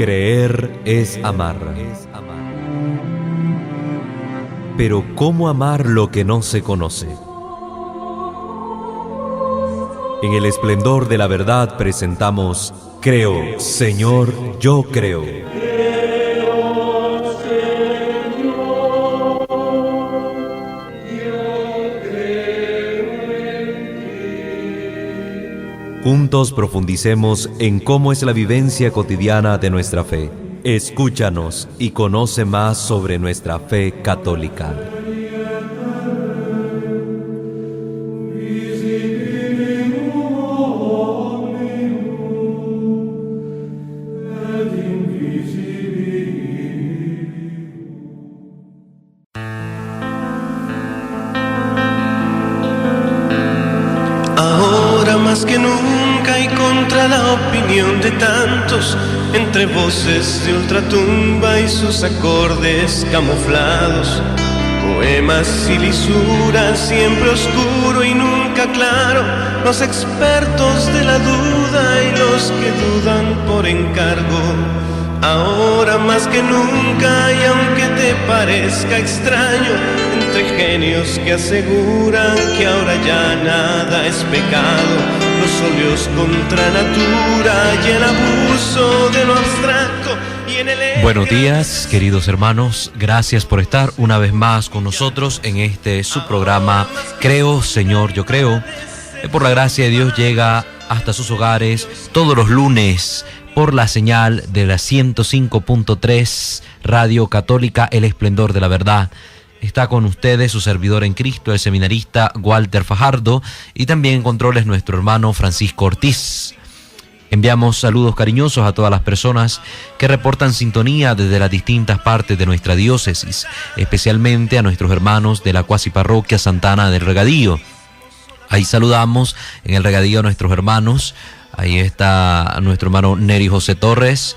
Creer es amar. Pero ¿cómo amar lo que no se conoce? En el esplendor de la verdad presentamos Creo, Señor, yo creo. Juntos profundicemos en cómo es la vivencia cotidiana de nuestra fe. Escúchanos y conoce más sobre nuestra fe católica. Ahora más que nunca y contra la opinión de tantos, entre voces de ultratumba y sus acordes camuflados, poemas y lisuras, siempre oscuro y nunca claro, los expertos de la duda y los que dudan por encargo. Ahora más que nunca, y aunque te parezca extraño, entre genios que aseguran que ahora ya nada es pecado, los óleos contra natura y el abuso de lo abstracto y en el... Buenos días, queridos hermanos, gracias por estar una vez más con nosotros en este subprograma Creo, Señor, yo creo. Por la gracia de Dios llega hasta sus hogares todos los lunes por la señal de la 105.3 Radio Católica El Esplendor de la Verdad. Está con ustedes su servidor en Cristo, el seminarista Walter Fajardo, y también en controles nuestro hermano Francisco Ortiz. Enviamos saludos cariñosos a todas las personas que reportan sintonía desde las distintas partes de nuestra diócesis, especialmente a nuestros hermanos de la cuasi parroquia Santana del Regadío. Ahí saludamos en el Regadío a nuestros hermanos. Ahí está nuestro hermano Neri José Torres,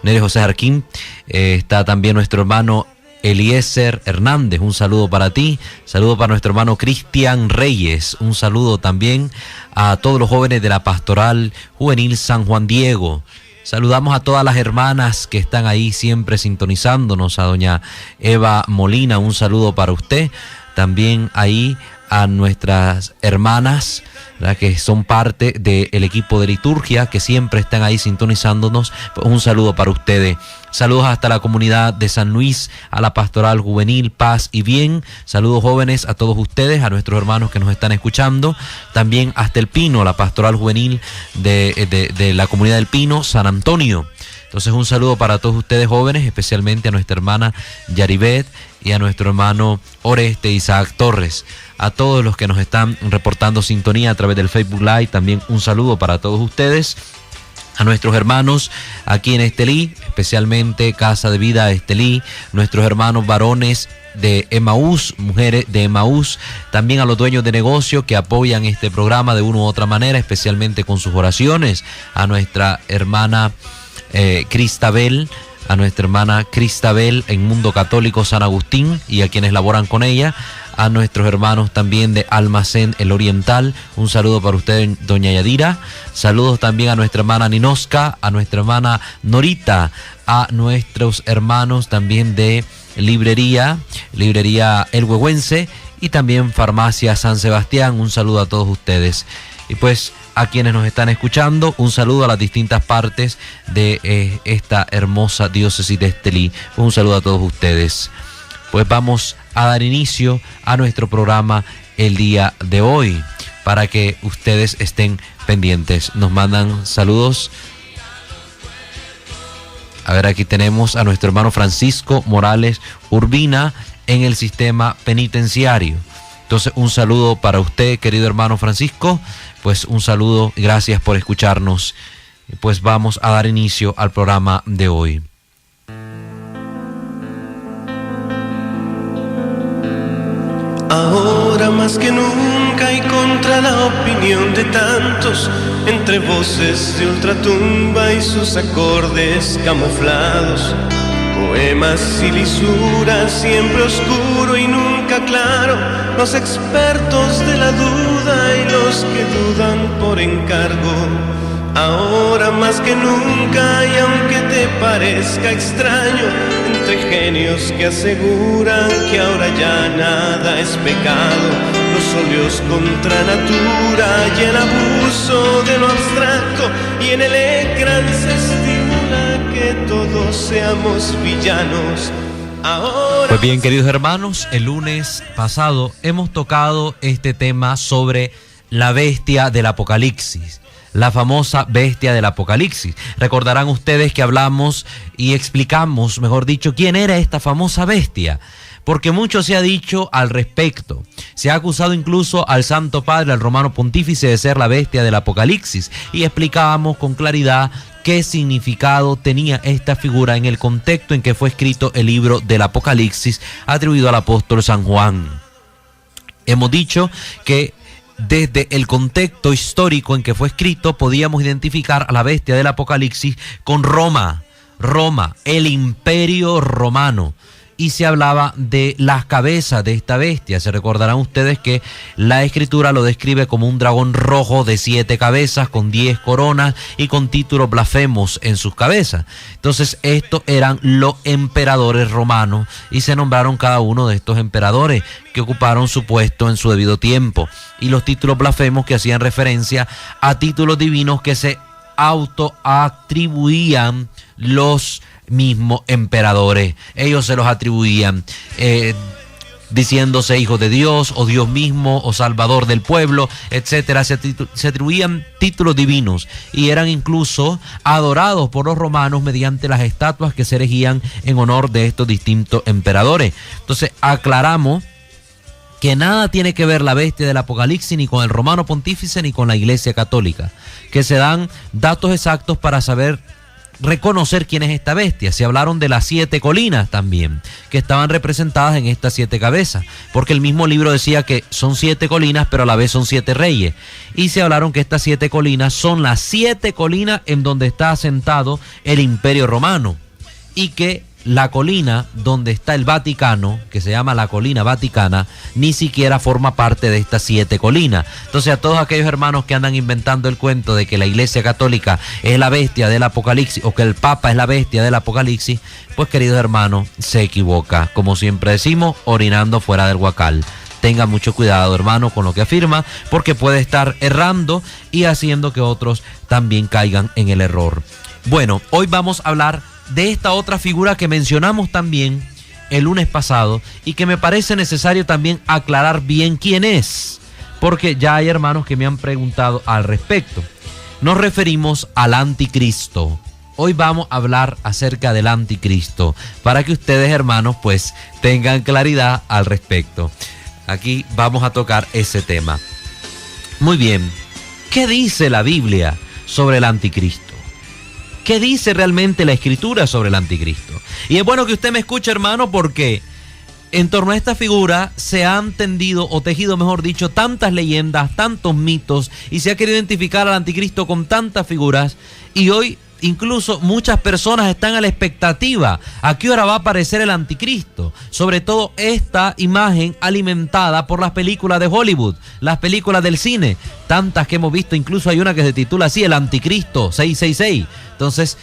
Neri José Jarquín. Está también nuestro hermano Eliezer Hernández, un saludo para ti. Saludo para nuestro hermano Cristian Reyes. Un saludo también a todos los jóvenes de la Pastoral Juvenil San Juan Diego. Saludamos a todas las hermanas que están ahí siempre sintonizándonos. A doña Eva Molina, un saludo para usted. También ahí a nuestras hermanas, ¿verdad?, que son parte del equipo de liturgia, que siempre están ahí sintonizándonos. Un saludo para ustedes. Saludos hasta la comunidad de San Luis, a la Pastoral Juvenil Paz y Bien. Saludos jóvenes a todos ustedes, a nuestros hermanos que nos están escuchando. También hasta El Pino, la Pastoral Juvenil de la comunidad del Pino, San Antonio. Entonces un saludo para todos ustedes jóvenes, especialmente a nuestra hermana Yaribet y a nuestro hermano Oreste Isaac Torres. A todos los que nos están reportando sintonía a través del Facebook Live, también un saludo para todos ustedes. A nuestros hermanos aquí en Estelí, especialmente Casa de Vida Estelí, nuestros hermanos varones de Emaús, mujeres de Emaús, también a los dueños de negocio que apoyan este programa de una u otra manera, especialmente con sus oraciones, a nuestra hermana Cristabel, a nuestra hermana Cristabel en Mundo Católico San Agustín y a quienes laboran con ella, a nuestros hermanos también de Almacén El Oriental, un saludo para usted, doña Yadira. Saludos también a nuestra hermana Ninosca, a nuestra hermana Norita, a nuestros hermanos también de Librería El Huehuense y también Farmacia San Sebastián, un saludo a todos ustedes. Y pues a quienes nos están escuchando, un saludo a las distintas partes de esta hermosa diócesis de Estelí. Un saludo a todos ustedes. Pues vamos a dar inicio a nuestro programa el día de hoy, para que ustedes estén pendientes. Nos mandan saludos. A ver, aquí tenemos a nuestro hermano Francisco Morales Urbina en el sistema penitenciario. Entonces, un saludo para usted, querido hermano Francisco. Pues un saludo, gracias por escucharnos. Pues vamos a dar inicio al programa de hoy. Ahora más que nunca y contra la opinión de tantos, entre voces de ultratumba y sus acordes camuflados, poemas y lisuras, siempre oscuro y nunca claro, los expertos de la duda y los que dudan por encargo. ahora más que nunca, y aunque te parezca extraño, entre genios que aseguran que ahora ya nada es pecado, los óleos contra natura y el abuso de lo abstracto, y en el ecran se estimula que todos seamos villanos. Ahora... Pues bien, queridos hermanos, el lunes pasado hemos tocado este tema sobre la bestia del Apocalipsis, la famosa bestia del Apocalipsis. Recordarán ustedes que hablamos y explicamos, mejor dicho, quién era esta famosa bestia, porque mucho se ha dicho al respecto. Se ha acusado incluso al Santo Padre, al Romano Pontífice, de ser la bestia del Apocalipsis, y explicábamos con claridad qué significado tenía esta figura en el contexto en que fue escrito el libro del Apocalipsis, atribuido al apóstol San Juan. Hemos dicho que desde el contexto histórico en que fue escrito podíamos identificar a la bestia del Apocalipsis con Roma, el imperio romano, y se hablaba de las cabezas de esta bestia. Se recordarán ustedes que la escritura lo describe como un dragón rojo de 7 cabezas, con 10 coronas y con títulos blasfemos en sus cabezas. Entonces estos eran los emperadores romanos y se nombraron cada uno de estos emperadores que ocuparon su puesto en su debido tiempo. Y los títulos blasfemos que hacían referencia a títulos divinos que se autoatribuían los mismos emperadores. Ellos se los atribuían diciéndose hijos de Dios, o Dios mismo, o Salvador del pueblo, etcétera. Se atribuían títulos divinos y eran incluso adorados por los romanos mediante las estatuas que se erigían en honor de estos distintos emperadores. Entonces aclaramos que nada tiene que ver la bestia del Apocalipsis ni con el Romano Pontífice ni con la Iglesia Católica, que se dan datos exactos para saber reconocer quién es esta bestia. Se hablaron de las 7 colinas también, que estaban representadas en estas 7 cabezas, porque el mismo libro decía que son 7 colinas, pero a la vez son 7 reyes. Y se hablaron que estas 7 colinas son las 7 colinas en donde está asentado el Imperio Romano, y que la colina donde está el Vaticano, que se llama la colina Vaticana, ni siquiera forma parte de estas 7 colinas. Entonces, a todos aquellos hermanos que andan inventando el cuento de que la Iglesia Católica es la bestia del Apocalipsis, o que el Papa es la bestia del Apocalipsis, pues, queridos hermanos, se equivoca. Como siempre decimos, orinando fuera del huacal. Tenga mucho cuidado, hermano, con lo que afirma, porque puede estar errando y haciendo que otros también caigan en el error. Bueno, hoy vamos a hablar de esta otra figura que mencionamos también el lunes pasado y que me parece necesario también aclarar bien quién es, porque ya hay hermanos que me han preguntado al respecto. Nos referimos al anticristo. Hoy vamos a hablar acerca del anticristo para que ustedes, hermanos, pues tengan claridad al respecto. Aquí vamos a tocar ese tema. Muy bien, ¿qué dice la Biblia sobre el anticristo? ¿Qué dice realmente la Escritura sobre el anticristo? Y es bueno que usted me escuche, hermano, porque en torno a esta figura se han tendido, o tejido, mejor dicho, tantas leyendas, tantos mitos, y se ha querido identificar al anticristo con tantas figuras, y hoy incluso muchas personas están a la expectativa a qué hora va a aparecer el anticristo, sobre todo esta imagen alimentada por las películas de Hollywood, las películas del cine, tantas que hemos visto. Incluso hay una que se titula así, El Anticristo 666. Entonces,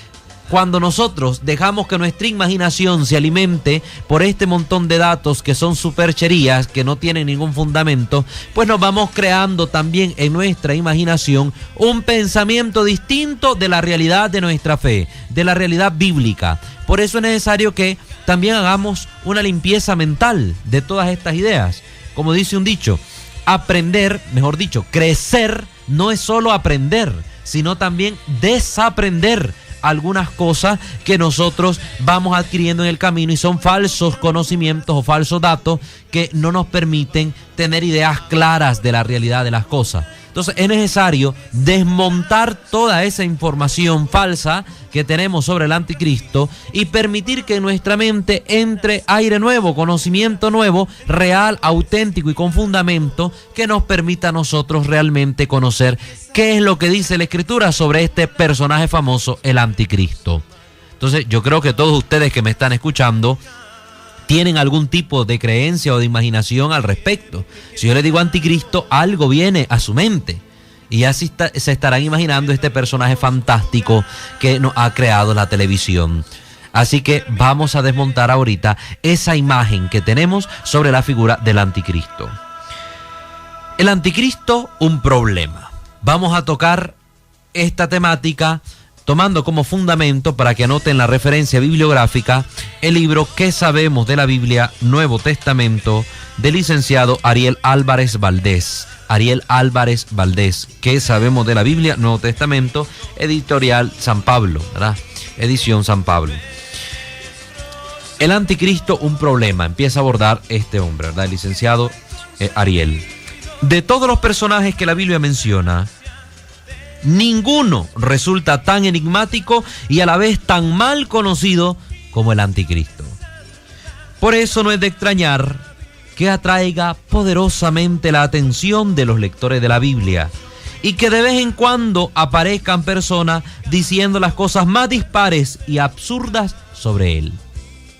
cuando nosotros dejamos que nuestra imaginación se alimente por este montón de datos que son supercherías, que no tienen ningún fundamento, pues nos vamos creando también en nuestra imaginación un pensamiento distinto de la realidad de nuestra fe, de la realidad bíblica. Por eso es necesario que también hagamos una limpieza mental de todas estas ideas. Como dice un dicho, aprender, mejor dicho, crecer no es solo aprender, sino también desaprender algunas cosas que nosotros vamos adquiriendo en el camino y son falsos conocimientos o falsos datos que no nos permiten tener ideas claras de la realidad de las cosas. Entonces es necesario desmontar toda esa información falsa que tenemos sobre el anticristo y permitir que en nuestra mente entre aire nuevo, conocimiento nuevo, real, auténtico y con fundamento, que nos permita a nosotros realmente conocer qué es lo que dice la Escritura sobre este personaje famoso, el anticristo. Entonces yo creo que todos ustedes que me están escuchando tienen algún tipo de creencia o de imaginación al respecto. Si yo les digo anticristo, algo viene a su mente. Y así se estarán imaginando este personaje fantástico que nos ha creado la televisión. Así que vamos a desmontar ahorita esa imagen que tenemos sobre la figura del anticristo. El anticristo, un problema. Vamos a tocar esta temática tomando como fundamento, para que anoten la referencia bibliográfica, el libro ¿Qué sabemos de la Biblia? Nuevo Testamento, del licenciado Ariel Álvarez Valdés. Ariel Álvarez Valdés, ¿Qué sabemos de la Biblia? Nuevo Testamento, editorial San Pablo, ¿verdad? Edición San Pablo. El anticristo, un problema, empieza a abordar este hombre, ¿verdad? El licenciado Ariel. De todos los personajes que la Biblia menciona, ninguno resulta tan enigmático y a la vez tan mal conocido como el anticristo. Por eso no es de extrañar que atraiga poderosamente la atención de los lectores de la Biblia y que de vez en cuando aparezcan personas diciendo las cosas más dispares y absurdas sobre él.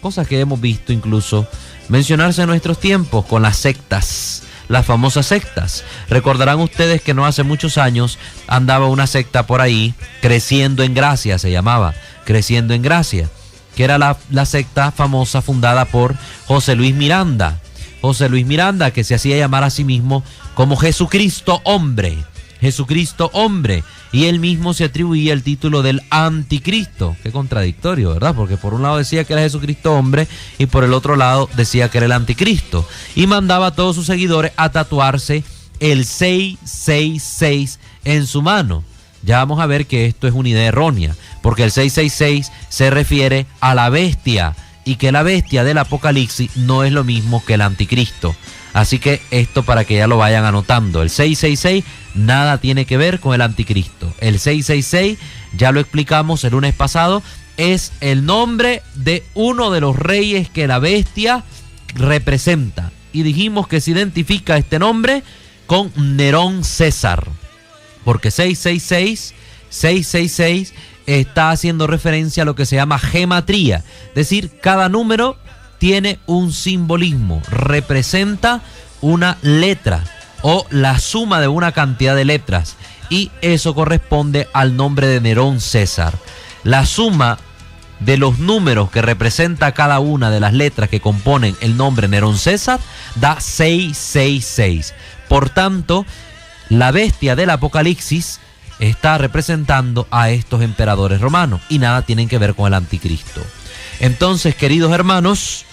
Cosas que hemos visto incluso mencionarse en nuestros tiempos con las sectas, las famosas sectas. Recordarán ustedes que no hace muchos años andaba una secta por ahí, Creciendo en Gracia se llamaba, Creciendo en Gracia, que era la secta famosa fundada por José Luis Miranda. José Luis Miranda, que se hacía llamar a sí mismo como Jesucristo hombre. Jesucristo hombre, y él mismo se atribuía el título del anticristo. Qué contradictorio, ¿verdad? Porque por un lado decía que era Jesucristo hombre y por el otro lado decía que era el anticristo, y mandaba a todos sus seguidores a tatuarse el 666 en su mano. Ya vamos a ver que esto es una idea errónea, porque el 666 se refiere a la bestia, y que la bestia del Apocalipsis no es lo mismo que el anticristo. Así que esto para que ya lo vayan anotando. El 666 nada tiene que ver con el anticristo. El 666, ya lo explicamos el lunes pasado, es el nombre de uno de los reyes que la bestia representa. Y dijimos que se identifica este nombre con Nerón César. Porque 666 está haciendo referencia a lo que se llama gematría. Es decir, cada número tiene un simbolismo, representa una letra o la suma de una cantidad de letras, y eso corresponde al nombre de Nerón César. La suma de los números que representa cada una de las letras que componen el nombre Nerón César da 666. Por tanto, la bestia del Apocalipsis está representando a estos emperadores romanos y nada tienen que ver con el anticristo. Entonces, queridos hermanos,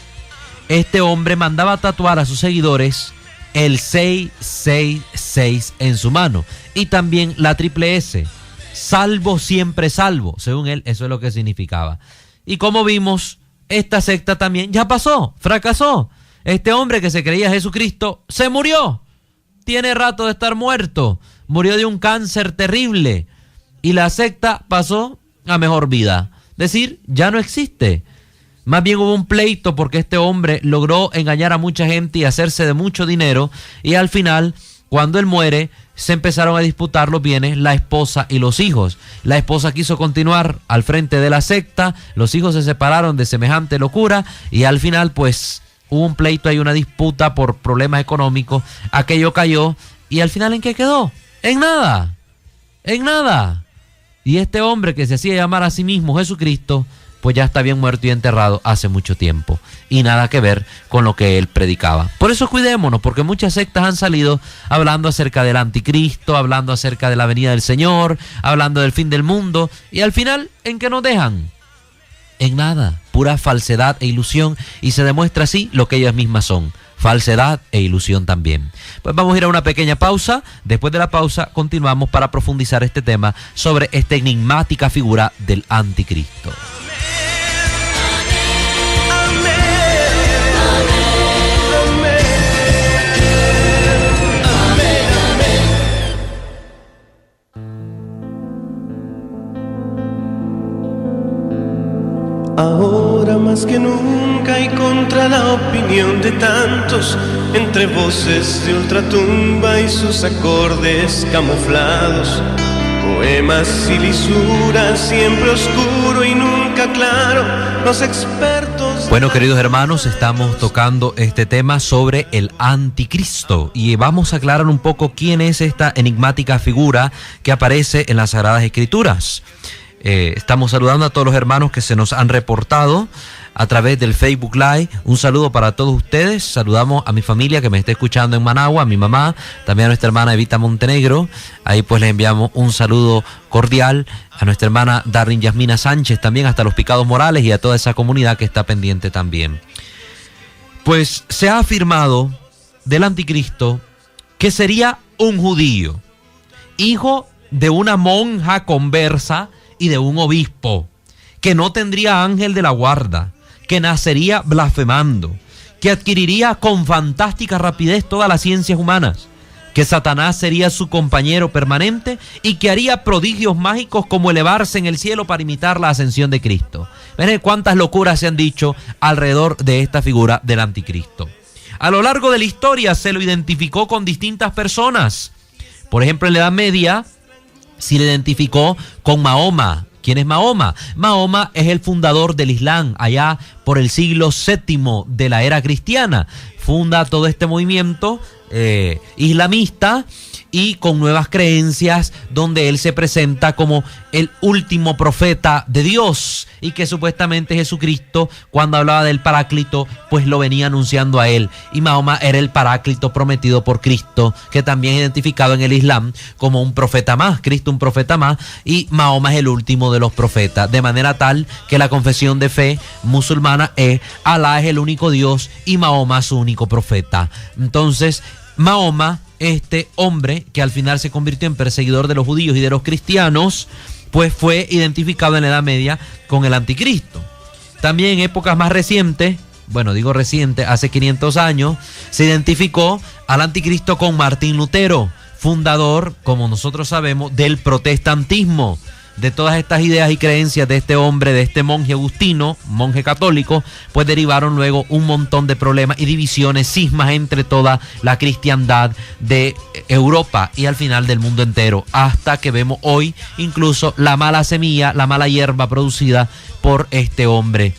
este hombre mandaba tatuar a sus seguidores el 666 en su mano, y también la triple S, salvo siempre salvo. Según él, eso es lo que significaba. Y como vimos, esta secta también ya pasó, fracasó. Este hombre que se creía Jesucristo se murió. Tiene rato de estar muerto. Murió de un cáncer terrible. Y la secta pasó a mejor vida. Es decir, ya no existe. Más bien hubo un pleito porque este hombre logró engañar a mucha gente y hacerse de mucho dinero. Y al final, cuando él muere, se empezaron a disputar los bienes la esposa y los hijos. La esposa quiso continuar al frente de la secta. Los hijos se separaron de semejante locura. Y al final, pues, hubo un pleito, hay una disputa por problemas económicos. Aquello cayó. Y al final, ¿en qué quedó? En nada. En nada. Y este hombre que se hacía llamar a sí mismo Jesucristo, pues ya está bien muerto y enterrado hace mucho tiempo. Y nada que ver con lo que él predicaba. Por eso cuidémonos, porque muchas sectas han salido hablando acerca del anticristo, hablando acerca de la venida del Señor, hablando del fin del mundo. Y al final, ¿en qué nos dejan? En nada. Pura falsedad e ilusión. Y se demuestra así lo que ellas mismas son. Falsedad e ilusión también. Pues vamos a ir a una pequeña pausa. Después de la pausa continuamos para profundizar este tema sobre esta enigmática figura del anticristo. Ahora más que nunca y contra la opinión de tantos, entre voces de ultratumba y sus acordes camuflados, Poemas y lisuras, siempre oscuro y nunca claro. Los expertos... Bueno, queridos hermanos, estamos tocando este tema sobre el anticristo y vamos a aclarar un poco quién es esta enigmática figura que aparece en las Sagradas Escrituras. Estamos saludando a todos los hermanos que se nos han reportado a través del Facebook Live. Un saludo para todos ustedes. Saludamos a mi familia que me está escuchando en Managua, a mi mamá, también a nuestra hermana Evita Montenegro. Ahí pues les enviamos un saludo cordial a nuestra hermana Darlene Yasmina Sánchez, también hasta los Picados Morales y a toda esa comunidad que está pendiente también. Pues se ha afirmado del anticristo que sería un judío, hijo de una monja conversa y de un obispo, que no tendría ángel de la guarda, que nacería blasfemando, que adquiriría con fantástica rapidez todas las ciencias humanas, que Satanás sería su compañero permanente y que haría prodigios mágicos como elevarse en el cielo para imitar la ascensión de Cristo. Miren cuántas locuras se han dicho alrededor de esta figura del anticristo. A lo largo de la historia se lo identificó con distintas personas. Por ejemplo, en la Edad Media se le identificó con Mahoma. ¿Quién es Mahoma? Mahoma es el fundador del Islam, allá por el siglo VII de la era cristiana. Funda todo este movimiento islamista y con nuevas creencias, donde él se presenta como el último profeta de Dios y que supuestamente Jesucristo, cuando hablaba del Paráclito, pues lo venía anunciando a él. Y Mahoma era el Paráclito prometido por Cristo, que también es identificado en el Islam como un profeta más. Cristo un profeta más y Mahoma es el último de los profetas, de manera tal que la confesión de fe musulmana es: Alá es el único Dios y Mahoma su único profeta. Entonces, Mahoma, este hombre que al final se convirtió en perseguidor de los judíos y de los cristianos, pues fue identificado en la Edad Media con el anticristo. También en épocas más recientes, bueno, digo reciente, hace 500 años, se identificó al anticristo con Martín Lutero, fundador, como nosotros sabemos, del protestantismo. De todas estas ideas y creencias de este hombre, de este monje agustino, monje católico, pues derivaron luego un montón de problemas y divisiones, cismas entre toda la cristiandad de Europa y al final del mundo entero, hasta que vemos hoy incluso la mala semilla, la mala hierba producida por este hombre.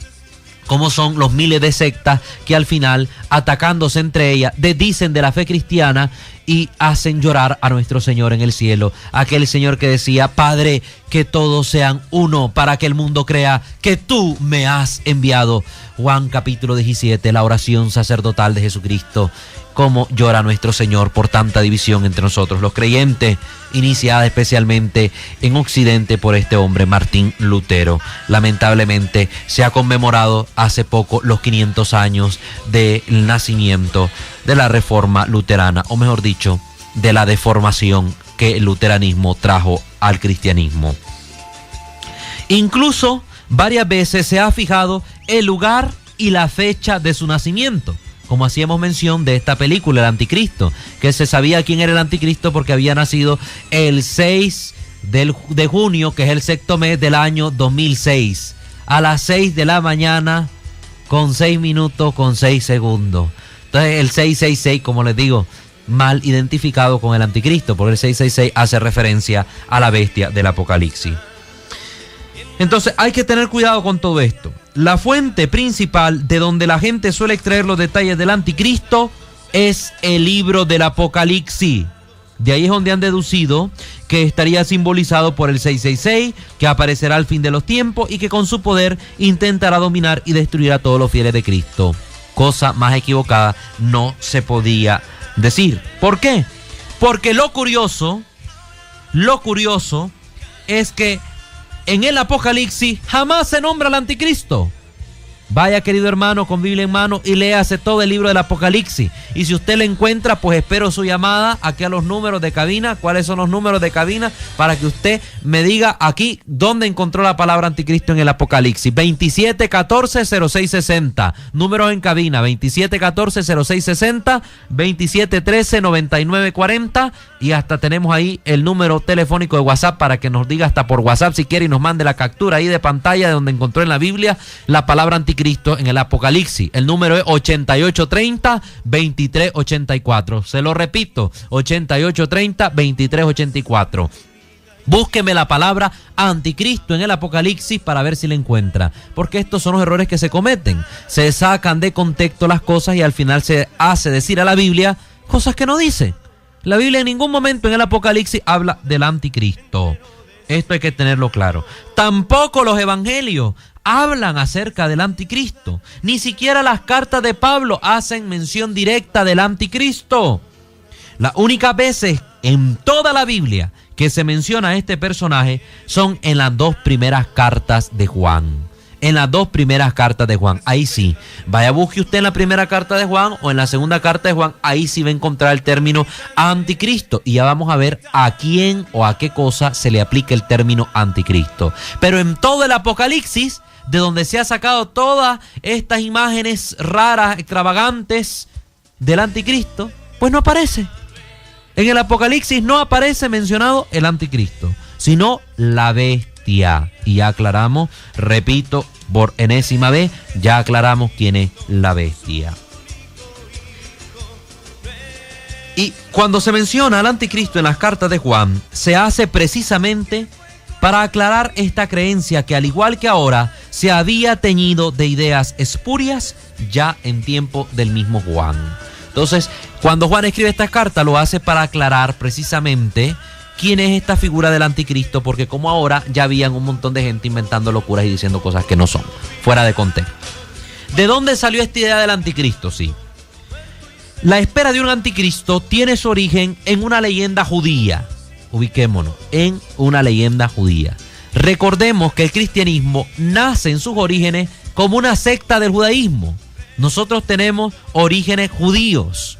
Como son los miles de sectas que al final, atacándose entre ellas, desdicen de la fe cristiana y hacen llorar a nuestro Señor en el cielo. Aquel Señor que decía: Padre, que todos sean uno para que el mundo crea que tú me has enviado. Juan capítulo 17, la oración sacerdotal de Jesucristo. Cómo llora nuestro Señor por tanta división entre nosotros, los creyentes, iniciada especialmente en Occidente por este hombre, Martín Lutero. Lamentablemente se ha conmemorado hace poco los 500 años del nacimiento de la Reforma Luterana, o mejor dicho, de la deformación que el luteranismo trajo al cristianismo. Incluso varias veces se ha fijado el lugar y la fecha de su nacimiento, como hacíamos mención de esta película, El Anticristo, que se sabía quién era el Anticristo porque había nacido el 6 de junio, que es el sexto mes del año 2006, a las 6 de la mañana, con 6 minutos, con 6 segundos. Entonces el 666, como les digo, mal identificado con el Anticristo, porque el 666 hace referencia a la bestia del Apocalipsis. Entonces hay que tener cuidado con todo esto. La fuente principal de donde la gente suele extraer los detalles del anticristo es el libro del Apocalipsis. De ahí es donde han deducido que estaría simbolizado por el 666, que aparecerá al fin de los tiempos y que con su poder intentará dominar y destruir a todos los fieles de Cristo. Cosa más equivocada no se podía decir. ¿Por qué? Porque lo curioso es que en el Apocalipsis jamás se nombra al anticristo. Vaya, querido hermano, con Biblia en mano y léase todo el libro del Apocalipsis. Y si usted lo encuentra, pues espero su llamada aquí a los números de cabina. ¿Cuáles son los números de cabina? Para que usted me diga aquí dónde encontró la palabra anticristo en el Apocalipsis. 2714-0660. Números en cabina: 2714-0660, 2713-9940. Y hasta tenemos ahí el número telefónico de WhatsApp para que nos diga hasta por WhatsApp si quiere y nos mande la captura ahí de pantalla de donde encontró en la Biblia la palabra anticristo en el Apocalipsis. El número es 8830-2384. Se lo repito, 8830-2384. Búsqueme la palabra anticristo en el Apocalipsis para ver si la encuentra, porque estos son los errores que se cometen. Se sacan de contexto las cosas y al final se hace decir a la Biblia cosas que no dice. La Biblia en ningún momento en el Apocalipsis habla del anticristo. Esto hay que tenerlo claro. Tampoco los evangelios hablan acerca del anticristo. Ni siquiera las cartas de Pablo hacen mención directa del anticristo. Las únicas veces en toda la Biblia que se menciona a este personaje son en las 2 primeras cartas de Juan. En las 2 primeras cartas de Juan, ahí sí. Vaya, busque usted en la primera carta de Juan o en la segunda carta de Juan, ahí sí va a encontrar el término anticristo. Y ya vamos a ver a quién o a qué cosa se le aplica el término anticristo. Pero en todo el Apocalipsis, de donde se ha sacado todas estas imágenes raras, extravagantes del anticristo, pues no aparece. En el Apocalipsis no aparece mencionado el anticristo, sino la bestia. Y ya aclaramos, repito, por enésima vez, ya aclaramos quién es la bestia. Y cuando se menciona al anticristo en las cartas de Juan, se hace precisamente para aclarar esta creencia que, al igual que ahora, se había teñido de ideas espurias ya en tiempo del mismo Juan. Entonces, cuando Juan escribe esta carta, lo hace para aclarar precisamente quién es esta figura del anticristo, porque como ahora ya habían un montón de gente inventando locuras y diciendo cosas que no son, fuera de contexto. ¿De dónde salió esta idea del anticristo? Sí. La espera de un anticristo tiene su origen en una leyenda judía. Ubiquémonos, en una leyenda judía. Recordemos que el cristianismo nace en sus orígenes como una secta del judaísmo. Nosotros tenemos orígenes judíos.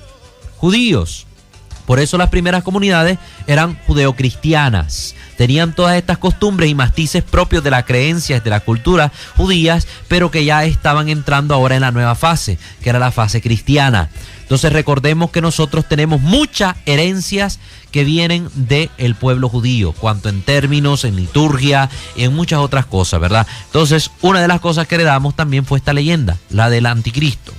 Por eso las primeras comunidades eran judeocristianas. Tenían todas estas costumbres y matices propios de las creencias, de las culturas judías, pero que ya estaban entrando ahora en la nueva fase, que era la fase cristiana. Entonces recordemos que nosotros tenemos muchas herencias que vienen del pueblo judío, cuanto en términos, en liturgia y en muchas otras cosas, ¿verdad? Entonces, una de las cosas que heredamos también fue esta leyenda, la del anticristo.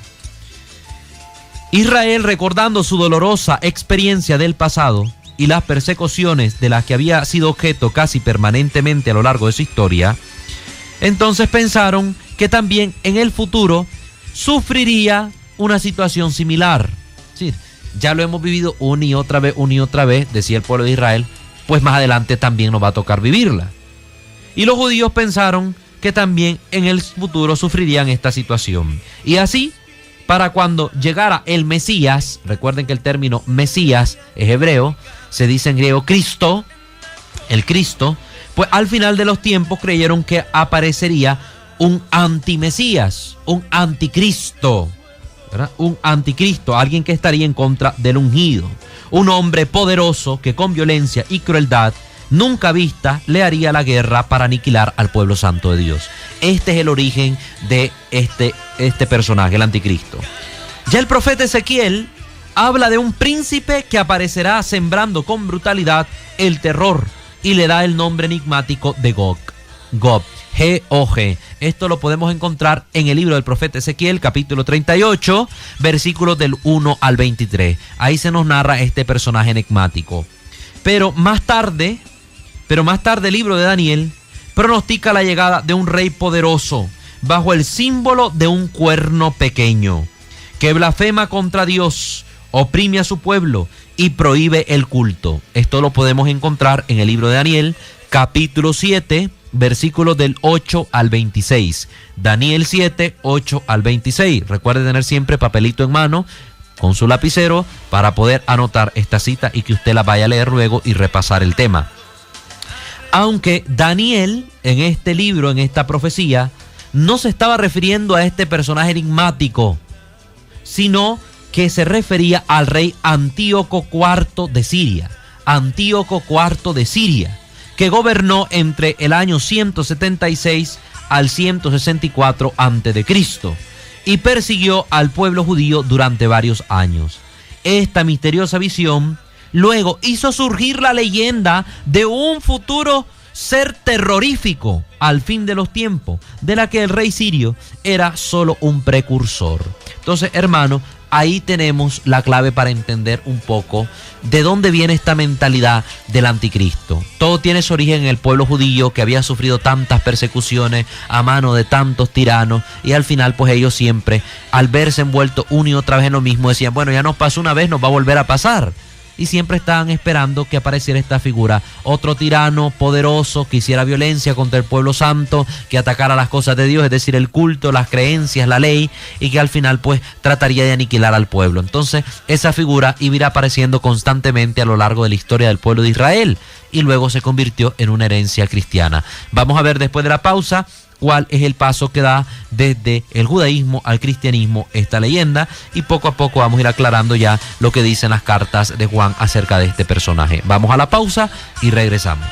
Israel, recordando su dolorosa experiencia del pasado y las persecuciones de las que había sido objeto casi permanentemente a lo largo de su historia, entonces pensaron que también en el futuro sufriría una situación similar. Sí, ya lo hemos vivido una y otra vez, decía el pueblo de Israel, pues más adelante también nos va a tocar vivirla. Y los judíos pensaron que también en el futuro sufrirían esta situación. Y así, para cuando llegara el Mesías, recuerden que el término Mesías es hebreo, se dice en griego Cristo, el Cristo, pues al final de los tiempos creyeron que aparecería un antimesías, un anticristo, ¿verdad? Un anticristo, alguien que estaría en contra del ungido, un hombre poderoso que con violencia y crueldad nunca vista le haría la guerra para aniquilar al pueblo santo de Dios. Este es el origen de este personaje, el anticristo. Ya el profeta Ezequiel habla de un príncipe que aparecerá sembrando con brutalidad el terror y le da el nombre enigmático de Gog, G-O-G. Esto lo podemos encontrar en el libro del profeta Ezequiel, capítulo 38, versículos del 1 al 23. Ahí se nos narra este personaje enigmático. Pero más tarde el libro de Daniel pronostica la llegada de un rey poderoso bajo el símbolo de un cuerno pequeño que blasfema contra Dios, oprime a su pueblo y prohíbe el culto. Esto lo podemos encontrar en el libro de Daniel, capítulo 7, versículos del 8 al 26. Daniel 7, 8 al 26. Recuerde tener siempre papelito en mano con su lapicero para poder anotar esta cita y que usted la vaya a leer luego y repasar el tema. Aunque Daniel, en este libro, en esta profecía, no se estaba refiriendo a este personaje enigmático, sino que se refería al rey Antíoco IV de Siria. Antíoco IV de Siria, que gobernó entre el año 176 al 164 a.C. y persiguió al pueblo judío durante varios años. Esta misteriosa visión luego hizo surgir la leyenda de un futuro ser terrorífico al fin de los tiempos, de la que el rey sirio era solo un precursor. Entonces, hermano, ahí tenemos la clave para entender un poco de dónde viene esta mentalidad del anticristo. Todo tiene su origen en el pueblo judío, que había sufrido tantas persecuciones a mano de tantos tiranos, y al final pues ellos siempre, al verse envueltos una y otra vez en lo mismo, decían, bueno, ya nos pasó una vez, nos va a volver a pasar. Y siempre estaban esperando que apareciera esta figura, otro tirano poderoso que hiciera violencia contra el pueblo santo, que atacara las cosas de Dios, es decir, el culto, las creencias, la ley, y que al final pues trataría de aniquilar al pueblo. Entonces esa figura iba a ir apareciendo constantemente a lo largo de la historia del pueblo de Israel, y luego se convirtió en una herencia cristiana. Vamos a ver después de la pausa cuál es el paso que da desde el judaísmo al cristianismo esta leyenda, y poco a poco vamos a ir aclarando ya lo que dicen las cartas de Juan acerca de este personaje. Vamos a la pausa y regresamos.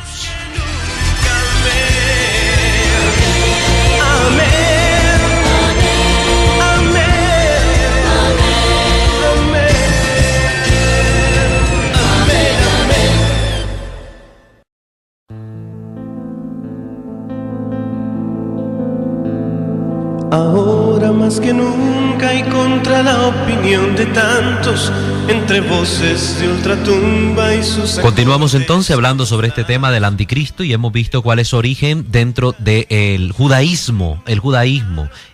Ahora más que nunca y contra la opinión de tantos, entre voces de ultratumba y sus... Continuamos entonces hablando sobre este tema del anticristo, y hemos visto cuál es su origen dentro del judaísmo,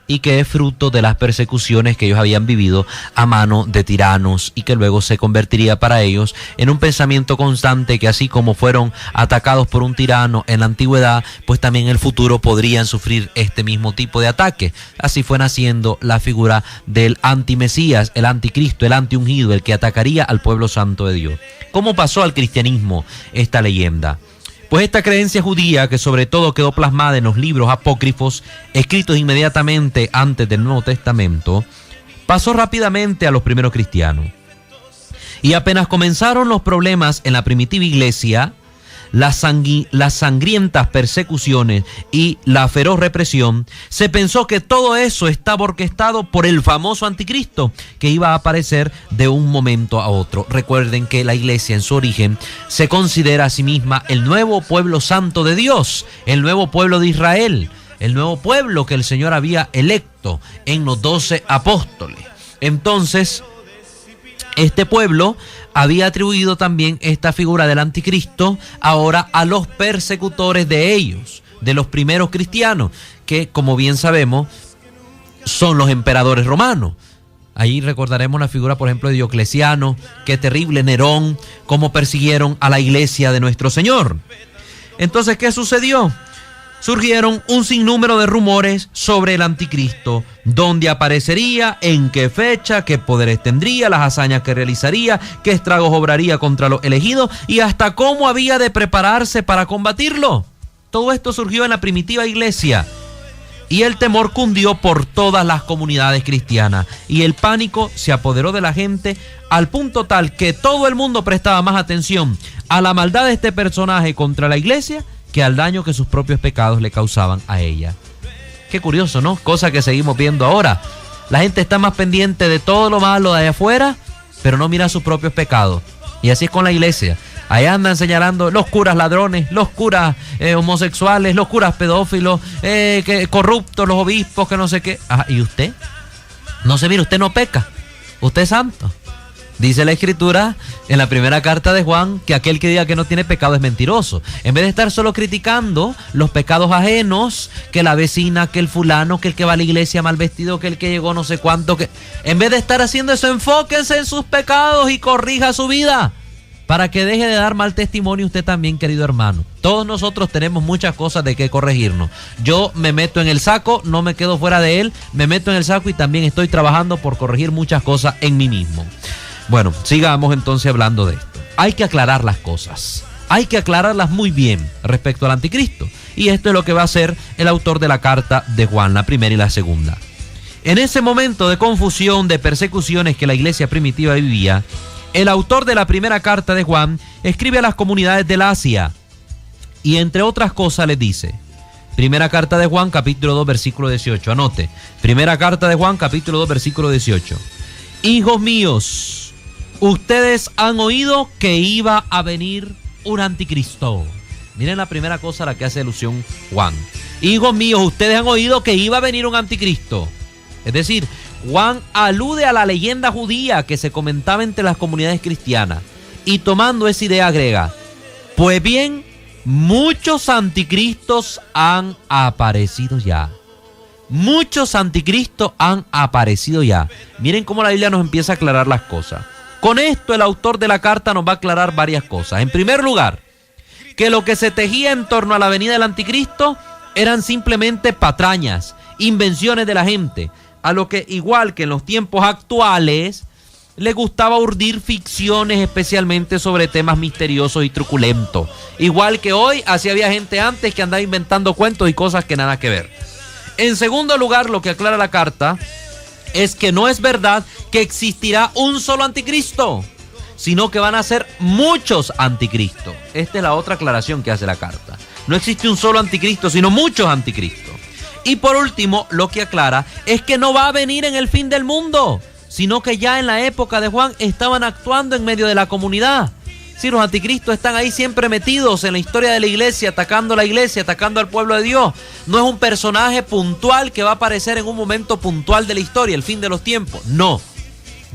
y que es fruto de las persecuciones que ellos habían vivido a mano de tiranos, y que luego se convertiría para ellos en un pensamiento constante, que así como fueron atacados por un tirano en la antigüedad, pues también en el futuro podrían sufrir este mismo tipo de ataque. Así fue naciendo la figura del antimesías, el anticristo, el antiungido, el que atacaría al pueblo santo de Dios. ¿Cómo pasó al cristianismo esta leyenda? Pues esta creencia judía, que sobre todo quedó plasmada en los libros apócrifos, escritos inmediatamente antes del Nuevo Testamento, pasó rápidamente a los primeros cristianos. Y apenas comenzaron los problemas en la primitiva iglesia, las sangrientas persecuciones y la feroz represión, se pensó que todo eso estaba orquestado por el famoso anticristo, que iba a aparecer de un momento a otro. Recuerden que la iglesia en su origen se considera a sí misma el nuevo pueblo santo de Dios, el nuevo pueblo de Israel, el nuevo pueblo que el Señor había electo en los 12 apóstoles. Entonces, este pueblo había atribuido también esta figura del anticristo ahora a los persecutores de ellos, de los primeros cristianos, que como bien sabemos son los emperadores romanos. Ahí recordaremos la figura, por ejemplo, de Diocleciano, qué terrible, Nerón, cómo persiguieron a la iglesia de nuestro Señor. Entonces, ¿qué sucedió? Surgieron un sinnúmero de rumores sobre el anticristo, dónde aparecería, en qué fecha, qué poderes tendría, las hazañas que realizaría, qué estragos obraría contra los elegidos y hasta cómo había de prepararse para combatirlo. Todo esto surgió en la primitiva iglesia, y el temor cundió por todas las comunidades cristianas, y el pánico se apoderó de la gente al punto tal que todo el mundo prestaba más atención a la maldad de este personaje contra la iglesia que al daño que sus propios pecados le causaban a ella. Qué curioso, ¿no? Cosa que seguimos viendo ahora. La gente está más pendiente de todo lo malo de allá afuera, pero no mira sus propios pecados. Y así es con la iglesia. Allá andan señalando los curas ladrones, los curas homosexuales, los curas pedófilos, que corruptos, los obispos, que no sé qué. Ah, ¿y usted? No se mira, usted no peca, usted es santo. Dice la Escritura en la primera carta de Juan que aquel que diga que no tiene pecado es mentiroso. En vez de estar solo criticando los pecados ajenos, que la vecina, que el fulano, que el que va a la iglesia mal vestido, que el que llegó no sé cuánto, que en vez de estar haciendo eso, enfóquense en sus pecados y corrija su vida, para que deje de dar mal testimonio usted también, querido hermano. Todos nosotros tenemos muchas cosas de que corregirnos. Yo me meto en el saco, no me quedo fuera de él, me meto en el saco y también estoy trabajando por corregir muchas cosas en mí mismo. Bueno, sigamos entonces hablando de esto. Hay que aclarar las cosas. Hay que aclararlas muy bien respecto al anticristo. Y esto es lo que va a hacer el autor de la carta de Juan, la primera y la segunda. En ese momento de confusión, de persecuciones que la iglesia primitiva vivía, el autor de la primera carta de Juan escribe a las comunidades del Asia y entre otras cosas les dice: primera carta de Juan, capítulo 2, versículo 18. Anote, primera carta de Juan, capítulo 2, versículo 18. Hijos míos, ustedes han oído que iba a venir un anticristo. Miren la primera cosa a la que hace alusión Juan. Hijos míos, ustedes han oído que iba a venir un anticristo. Es decir, Juan alude a la leyenda judía que se comentaba entre las comunidades cristianas y tomando esa idea agrega: pues bien, muchos anticristos han aparecido ya. Muchos anticristos han aparecido ya. Miren cómo la Biblia nos empieza a aclarar las cosas. Con esto el autor de la carta nos va a aclarar varias cosas. En primer lugar, que lo que se tejía en torno a la venida del anticristo eran simplemente patrañas, invenciones de la gente, a lo que, igual que en los tiempos actuales, le gustaba urdir ficciones especialmente sobre temas misteriosos y truculentos. Igual que hoy, así había gente antes que andaba inventando cuentos y cosas que nada que ver. En segundo lugar, lo que aclara la carta es que no es verdad que existirá un solo anticristo, sino que van a ser muchos anticristos. Esta es la otra aclaración que hace la carta. No existe un solo anticristo, sino muchos anticristos. Y por último, lo que aclara es que no va a venir en el fin del mundo, sino que ya en la época de Juan estaban actuando en medio de la comunidad. Sí, los anticristos están ahí siempre metidos en la historia de la iglesia, atacando la iglesia, atacando al pueblo de Dios. No es un personaje puntual que va a aparecer en un momento puntual de la historia, el fin de los tiempos. No.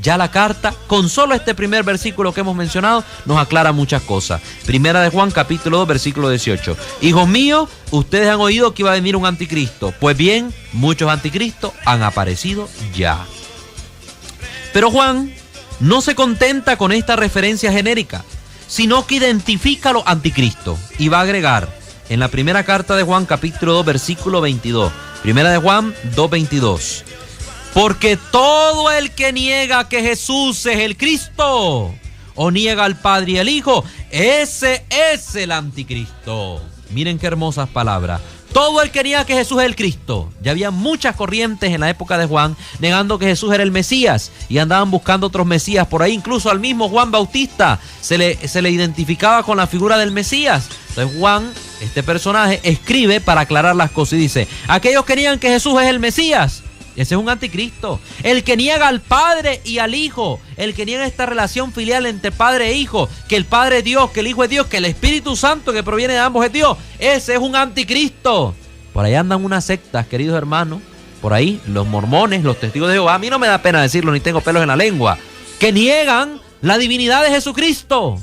Ya la carta, con solo este primer versículo que hemos mencionado, nos aclara muchas cosas. Primera de Juan, capítulo 2, versículo 18. Hijos míos, ustedes han oído que iba a venir un anticristo. Pues bien, muchos anticristos han aparecido ya. Pero Juan no se contenta con esta referencia genérica, sino que identifica a los anticristos y va a agregar en la primera carta de Juan, capítulo 2, versículo 22. Primera de Juan 2, 22. Porque todo el que niega que Jesús es el Cristo o niega al Padre y al Hijo, ese es el anticristo. Miren qué hermosas palabras. Todo el que niega que Jesús es el Cristo. Ya había muchas corrientes en la época de Juan negando que Jesús era el Mesías y andaban buscando otros Mesías por ahí. Incluso al mismo Juan Bautista se le identificaba con la figura del Mesías. Entonces Juan, este personaje, escribe para aclarar las cosas y dice: aquellos que niegan que Jesús es el Mesías, ese es un anticristo. El que niega al Padre y al Hijo, el que niega esta relación filial entre Padre e Hijo, que el Padre es Dios, que el Hijo es Dios, que el Espíritu Santo que proviene de ambos es Dios, ese es un anticristo. Por ahí andan unas sectas, queridos hermanos, por ahí los mormones, los testigos de Jehová, a mí no me da pena decirlo, ni tengo pelos en la lengua, que niegan la divinidad de Jesucristo.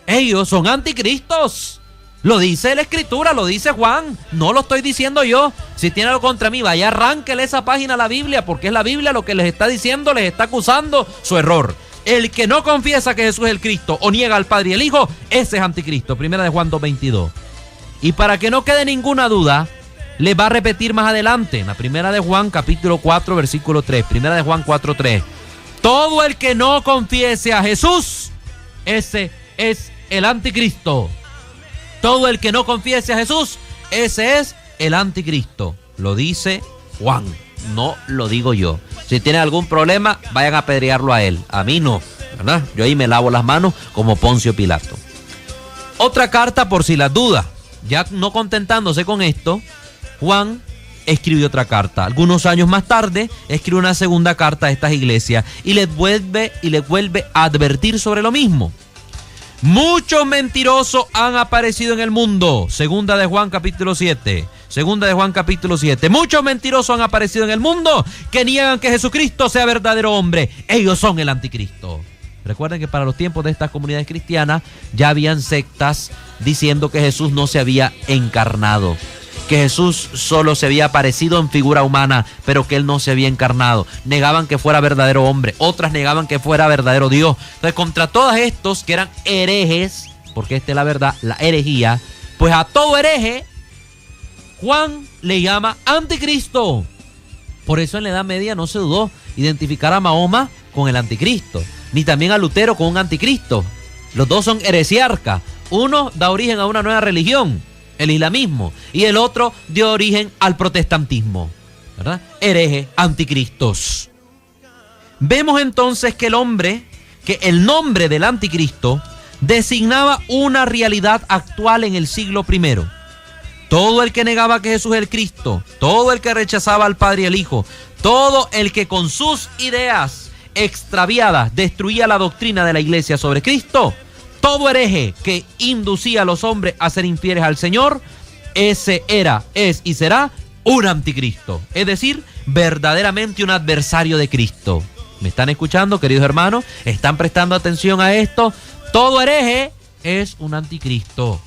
Ellos son anticristos. Lo dice la Escritura, lo dice Juan, no lo estoy diciendo yo. Si tiene algo contra mí, vaya, arránquele esa página a la Biblia, porque es la Biblia lo que les está diciendo, les está acusando su error. El que no confiesa que Jesús es el Cristo o niega al Padre y el Hijo, ese es anticristo. Primera de Juan 2:22. Y para que no quede ninguna duda, les va a repetir más adelante, en la primera de Juan, capítulo 4, versículo 3. Primera de Juan 4:3. Todo el que no confiese a Jesús, ese es el anticristo. Todo el que no confiese a Jesús, ese es el anticristo. Lo dice Juan, no lo digo yo. Si tienen algún problema, vayan a apedrearlo a él. A mí no, ¿verdad? Yo ahí me lavo las manos como Poncio Pilato. Otra carta por si las dudas. Ya no contentándose con esto, Juan escribió otra carta. Algunos años más tarde, escribe una segunda carta a estas iglesias y les vuelve a advertir sobre lo mismo. Muchos mentirosos han aparecido en el mundo. Segunda de Juan capítulo 7. Segunda de Juan capítulo 7. Muchos mentirosos han aparecido en el mundo que niegan que Jesucristo sea verdadero hombre. Ellos son el anticristo. Recuerden que para los tiempos de estas comunidades cristianas ya habían sectas diciendo que Jesús no se había encarnado, que Jesús solo se había aparecido en figura humana, pero que él no se había encarnado. Negaban que fuera verdadero hombre, otras negaban que fuera verdadero Dios. Entonces, contra todos estos que eran herejes, porque esta es la verdad, la herejía, pues a todo hereje Juan le llama anticristo. Por eso en la Edad Media no se dudó identificar a Mahoma con el anticristo, ni también a Lutero con un anticristo. Los dos son heresiarcas. Uno da origen a una nueva religión, el islamismo, y el otro dio origen al protestantismo, ¿verdad? Hereje, anticristos. Vemos entonces que el nombre del anticristo designaba una realidad actual en el siglo I. Todo el que negaba que Jesús es el Cristo, todo el que rechazaba al Padre y al Hijo, todo el que con sus ideas extraviadas destruía la doctrina de la iglesia sobre Cristo, todo hereje que inducía a los hombres a ser infieles al Señor, ese era, es y será un anticristo. Es decir, verdaderamente un adversario de Cristo. ¿Me están escuchando, queridos hermanos? ¿Están prestando atención a esto? Todo hereje es un anticristo.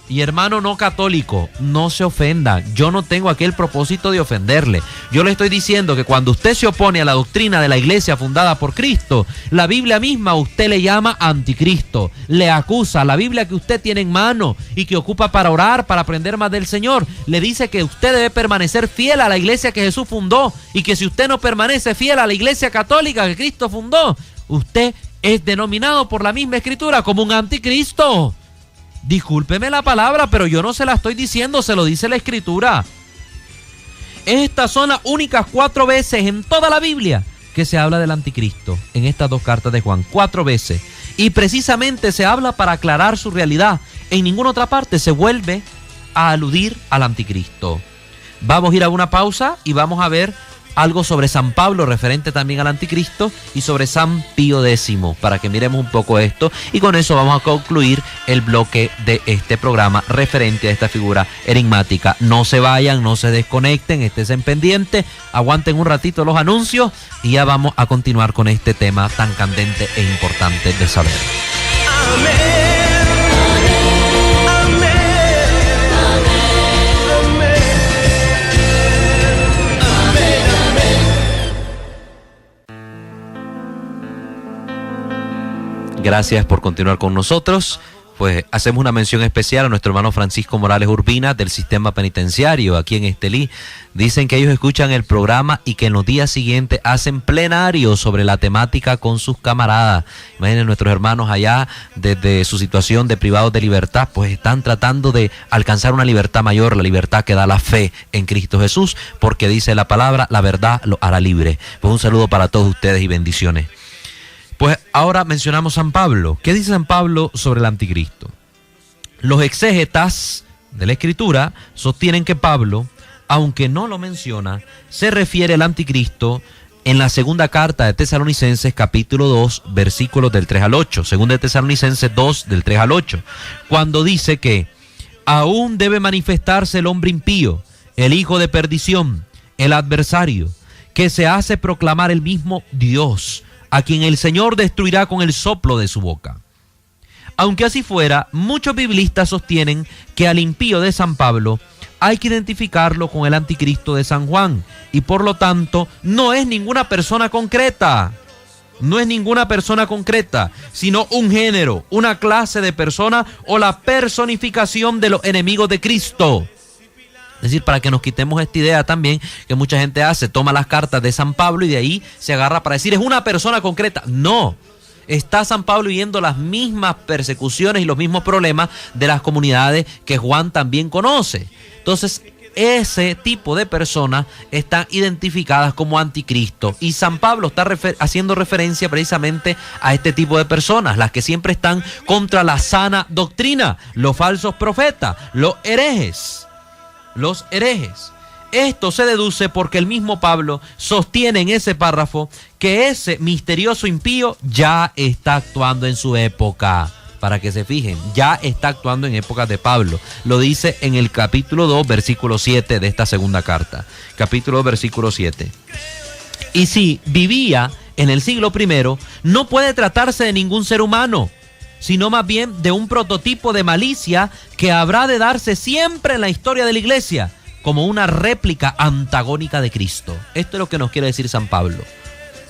Y hermano no católico, no se ofenda. Yo no tengo aquí el propósito de ofenderle. Yo le estoy diciendo que cuando usted se opone a la doctrina de la iglesia fundada por Cristo, la Biblia misma a usted le llama anticristo, le acusa. La Biblia que usted tiene en mano y que ocupa para orar, para aprender más del Señor, le dice que usted debe permanecer fiel a la iglesia que Jesús fundó, y que si usted no permanece fiel a la iglesia católica que Cristo fundó, usted es denominado por la misma Escritura como un anticristo. Discúlpeme la palabra, pero yo no se la estoy diciendo, se lo dice la Escritura. Estas son las únicas 4 veces en toda la Biblia que se habla del anticristo, en estas 2 cartas de Juan, 4 veces. Y precisamente se habla para aclarar su realidad. En ninguna otra parte se vuelve a aludir al anticristo. Vamos a ir a una pausa y vamos a ver algo sobre San Pablo referente también al anticristo, y sobre San Pío X, para que miremos un poco esto, y con eso vamos a concluir el bloque de este programa referente a esta figura enigmática. No se vayan, no se desconecten, estén pendientes, aguanten un ratito los anuncios y ya vamos a continuar con este tema tan candente e importante de saber. Amén. Gracias por continuar con nosotros. Pues hacemos una mención especial a nuestro hermano Francisco Morales Urbina del sistema penitenciario aquí en Estelí. Dicen que ellos escuchan el programa y que en los días siguientes hacen plenarios sobre la temática con sus camaradas. Imaginen, nuestros hermanos allá, desde su situación de privados de libertad, pues están tratando de alcanzar una libertad mayor, la libertad que da la fe en Cristo Jesús, porque dice la palabra, la verdad los hará libre. Pues un saludo para todos ustedes y bendiciones. Pues ahora mencionamos San Pablo. ¿Qué dice San Pablo sobre el anticristo? Los exégetas de la Escritura sostienen que Pablo, aunque no lo menciona, se refiere al anticristo en la segunda carta de Tesalonicenses, capítulo 2, versículos del 3 al 8. Segunda de Tesalonicenses 2, del 3 al 8. Cuando dice que aún debe manifestarse el hombre impío, el hijo de perdición, el adversario, que se hace proclamar el mismo Dios, a quien el Señor destruirá con el soplo de su boca. Aunque así fuera, muchos biblistas sostienen que al impío de San Pablo hay que identificarlo con el anticristo de San Juan, y por lo tanto no es ninguna persona concreta. No es ninguna persona concreta, sino un género, una clase de persona o la personificación de los enemigos de Cristo. Es decir, para que nos quitemos esta idea también que mucha gente hace, toma las cartas de San Pablo y de ahí se agarra para decir es una persona concreta. No, está San Pablo viviendo las mismas persecuciones y los mismos problemas de las comunidades que Juan también conoce. Entonces, ese tipo de personas están identificadas como anticristo, y San Pablo está haciendo referencia precisamente a este tipo de personas, las que siempre están contra la sana doctrina, los falsos profetas, los herejes. Los herejes. Esto se deduce porque el mismo Pablo sostiene en ese párrafo que ese misterioso impío ya está actuando en su época. Para que se fijen, ya está actuando en épocas de Pablo. Lo dice en el capítulo 2, versículo 7 de esta segunda carta. Capítulo 2, versículo 7. Y si vivía en el siglo I, no puede tratarse de ningún ser humano, sino más bien de un prototipo de malicia que habrá de darse siempre en la historia de la iglesia, como una réplica antagónica de Cristo. Esto es lo que nos quiere decir San Pablo,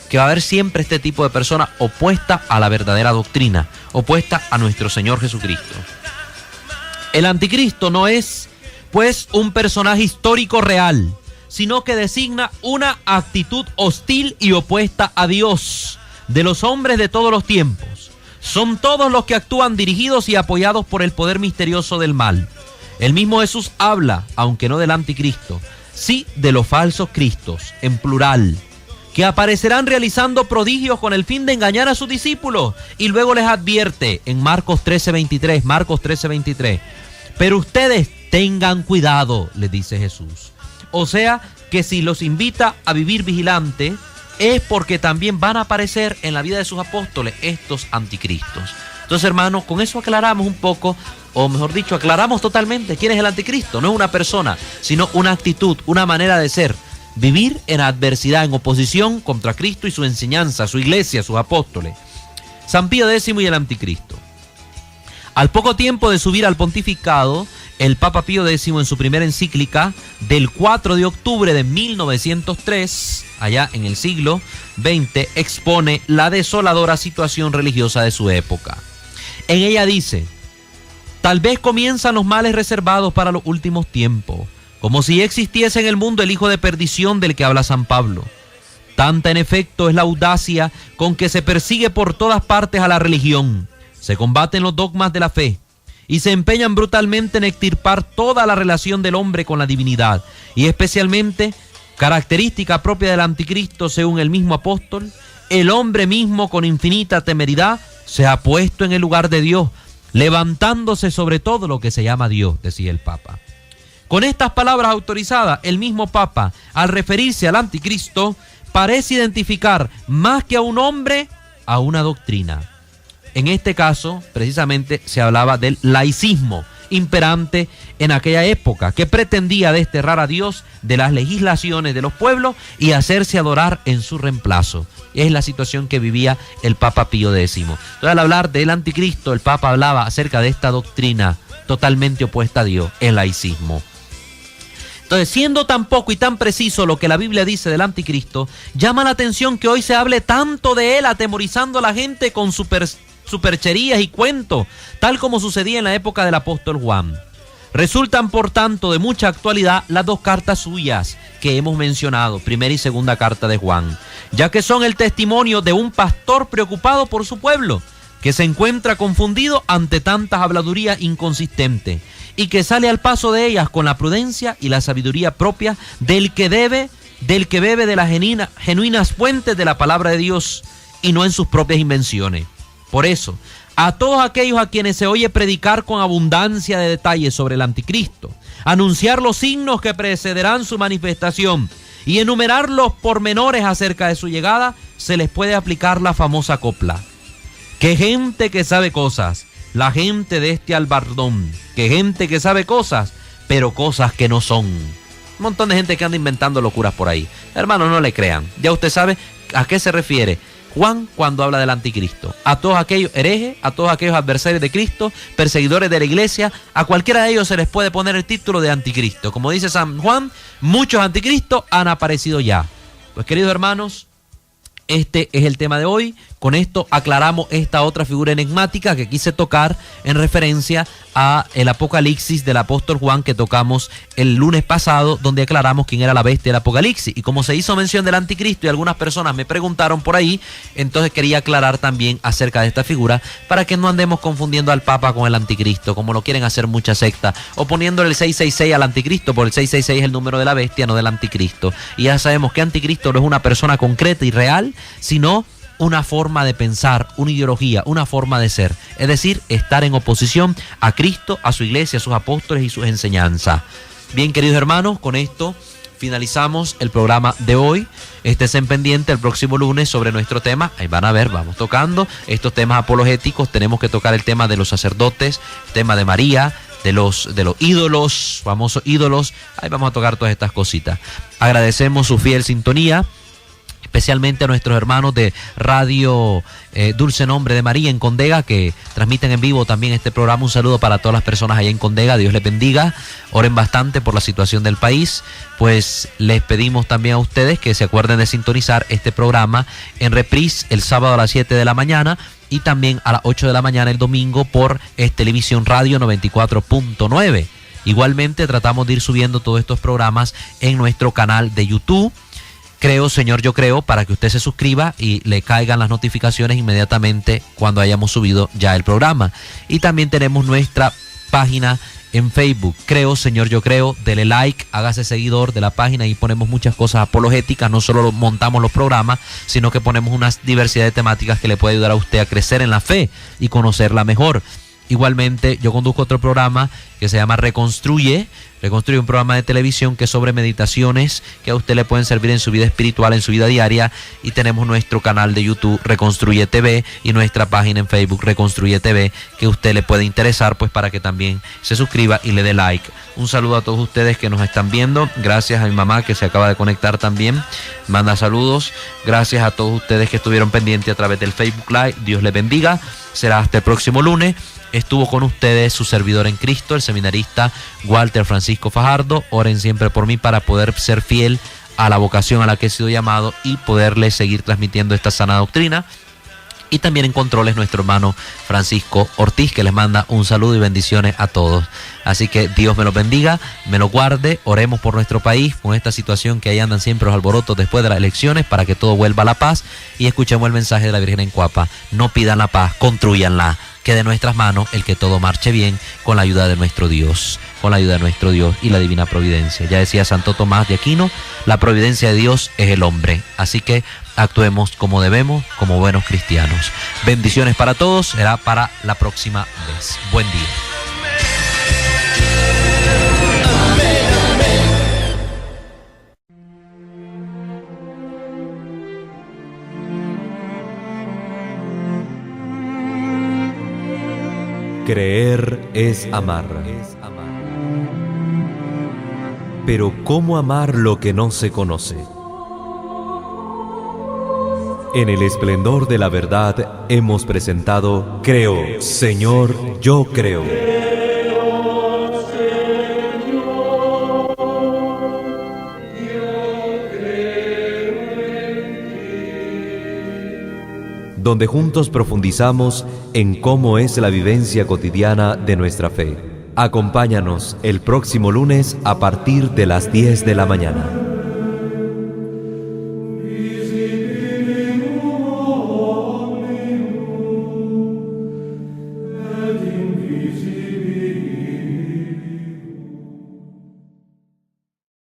que va a haber siempre este tipo de persona opuesta a la verdadera doctrina, opuesta a nuestro Señor Jesucristo. El anticristo no es, pues, un personaje histórico real, sino que designa una actitud hostil y opuesta a Dios, de los hombres de todos los tiempos. Son todos los que actúan dirigidos y apoyados por el poder misterioso del mal. El mismo Jesús habla, aunque no del anticristo, sí de los falsos cristos, en plural, que aparecerán realizando prodigios con el fin de engañar a sus discípulos, y luego les advierte en Marcos 13:23, pero ustedes tengan cuidado, les dice Jesús. O sea, que si los invita a vivir vigilante, es porque también van a aparecer en la vida de sus apóstoles estos anticristos. Entonces, hermanos, con eso aclaramos un poco, o mejor dicho, aclaramos totalmente quién es el anticristo. No es una persona, sino una actitud, una manera de ser, vivir en adversidad, en oposición contra Cristo y su enseñanza, su iglesia, sus apóstoles. San Pío X y el anticristo. Al poco tiempo de subir al pontificado, el Papa Pío X, en su primera encíclica del 4 de octubre de 1903, allá en el siglo XX, expone la desoladora situación religiosa de su época. En ella dice: tal vez comienzan los males reservados para los últimos tiempos, como si existiese en el mundo el hijo de perdición del que habla San Pablo. Tanta en efecto es la audacia con que se persigue por todas partes a la religión, se combaten los dogmas de la fe y se empeñan brutalmente en extirpar toda la relación del hombre con la divinidad, y especialmente, característica propia del anticristo según el mismo apóstol, el hombre mismo con infinita temeridad se ha puesto en el lugar de Dios, levantándose sobre todo lo que se llama Dios, decía el Papa. Con estas palabras autorizadas, el mismo Papa, al referirse al anticristo, parece identificar más que a un hombre, a una doctrina. En este caso, precisamente, se hablaba del laicismo imperante en aquella época, que pretendía desterrar a Dios de las legislaciones de los pueblos y hacerse adorar en su reemplazo. Es la situación que vivía el Papa Pío X. Entonces, al hablar del anticristo, el Papa hablaba acerca de esta doctrina totalmente opuesta a Dios, el laicismo. Entonces, siendo tan poco y tan preciso lo que la Biblia dice del anticristo, llama la atención que hoy se hable tanto de él, atemorizando a la gente con supercherías y cuentos, tal como sucedía en la época del apóstol Juan. Resultan, por tanto, de mucha actualidad las dos cartas suyas que hemos mencionado, primera y segunda carta de Juan, ya que son el testimonio de un pastor preocupado por su pueblo, que se encuentra confundido ante tantas habladurías inconsistentes y que sale al paso de ellas con la prudencia y la sabiduría propia del que bebe de las genuinas fuentes de la palabra de Dios y no en sus propias invenciones. Por eso, a todos aquellos a quienes se oye predicar con abundancia de detalles sobre el anticristo, anunciar los signos que precederán su manifestación y enumerar los pormenores acerca de su llegada, se les puede aplicar la famosa copla: qué gente que sabe cosas, la gente de este albardón, qué gente que sabe cosas, pero cosas que no son. Un montón de gente que anda inventando locuras por ahí. Hermanos, no le crean. Ya usted sabe a qué se refiere Juan cuando habla del anticristo: a todos aquellos herejes, a todos aquellos adversarios de Cristo, perseguidores de la iglesia, a cualquiera de ellos se les puede poner el título de anticristo. Como dice San Juan, muchos anticristos han aparecido ya. Pues, queridos hermanos, este es el tema de hoy. Con esto aclaramos esta otra figura enigmática que quise tocar en referencia a el Apocalipsis del apóstol Juan, que tocamos el lunes pasado, donde aclaramos quién era la bestia del Apocalipsis. Y como se hizo mención del anticristo y algunas personas me preguntaron por ahí, entonces quería aclarar también acerca de esta figura, para que no andemos confundiendo al Papa con el anticristo, como lo quieren hacer muchas sectas, o poniéndole el 666 al anticristo, porque el 666 es el número de la bestia, no del anticristo. Y ya sabemos que anticristo no es una persona concreta y real, sino una forma de pensar, una ideología, una forma de ser. Es decir, estar en oposición a Cristo, a su iglesia, a sus apóstoles y sus enseñanzas. Bien, queridos hermanos, con esto finalizamos el programa de hoy. Estén pendientes el próximo lunes sobre nuestro tema. Ahí van a ver, vamos tocando estos temas apologéticos. Tenemos que tocar el tema de los sacerdotes, el tema de María, de los ídolos, famosos ídolos. Ahí vamos a tocar todas estas cositas. Agradecemos su fiel sintonía, especialmente a nuestros hermanos de Radio Dulce Nombre de María en Condega, que transmiten en vivo también este programa. Un saludo para todas las personas allá en Condega. Dios les bendiga. Oren bastante por la situación del país. Pues les pedimos también a ustedes que se acuerden de sintonizar este programa en reprise el sábado a las 7 de la mañana y también a las 8 de la mañana el domingo por Televisión Radio 94.9. Igualmente tratamos de ir subiendo todos estos programas en nuestro canal de YouTube, Creo, Señor, Yo Creo, para que usted se suscriba y le caigan las notificaciones inmediatamente cuando hayamos subido ya el programa. Y también tenemos nuestra página en Facebook, Creo, Señor, Yo Creo. Dele like, hágase seguidor de la página y ponemos muchas cosas apologéticas. No solo montamos los programas, sino que ponemos una diversidad de temáticas que le puede ayudar a usted a crecer en la fe y conocerla mejor. Igualmente, yo conduzco otro programa que se llama Reconstruye Reconstruye, un programa de televisión que es sobre meditaciones que a usted le pueden servir en su vida espiritual, en su vida diaria. Y tenemos nuestro canal de YouTube Reconstruye TV y nuestra página en Facebook Reconstruye TV, que a usted le puede interesar, pues para que también se suscriba y le dé like. Un saludo a todos ustedes que nos están viendo. Gracias a mi mamá, que se acaba de conectar también, manda saludos. Gracias a todos ustedes que estuvieron pendientes a través del Facebook Live. Dios les bendiga. Será hasta el próximo lunes. Estuvo con ustedes su servidor en Cristo, el seminarista Walter Francisco Fajardo. Oren siempre por mí para poder ser fiel a la vocación a la que he sido llamado y poderles seguir transmitiendo esta sana doctrina. Y también en controles nuestro hermano Francisco Ortiz, que les manda un saludo y bendiciones a todos. Así que Dios me los bendiga, me los guarde. Oremos por nuestro país con esta situación que ahí andan siempre los alborotos después de las elecciones, para que todo vuelva a la paz. Y escuchemos el mensaje de la Virgen en Cuapa: no pidan la paz, construyanla. Que de nuestras manos el que todo marche bien, con la ayuda de nuestro Dios, con la ayuda de nuestro Dios y la divina providencia. Ya decía Santo Tomás de Aquino, la providencia de Dios es el hombre. Así que actuemos como debemos, como buenos cristianos. Bendiciones para todos, será para la próxima vez. Buen día. Creer es amar. Pero ¿cómo amar lo que no se conoce? En el esplendor de la verdad hemos presentado Creo, Señor, yo creo. Donde juntos profundizamos en cómo es la vivencia cotidiana de nuestra fe. Acompáñanos el próximo lunes a partir de las 10 de la mañana.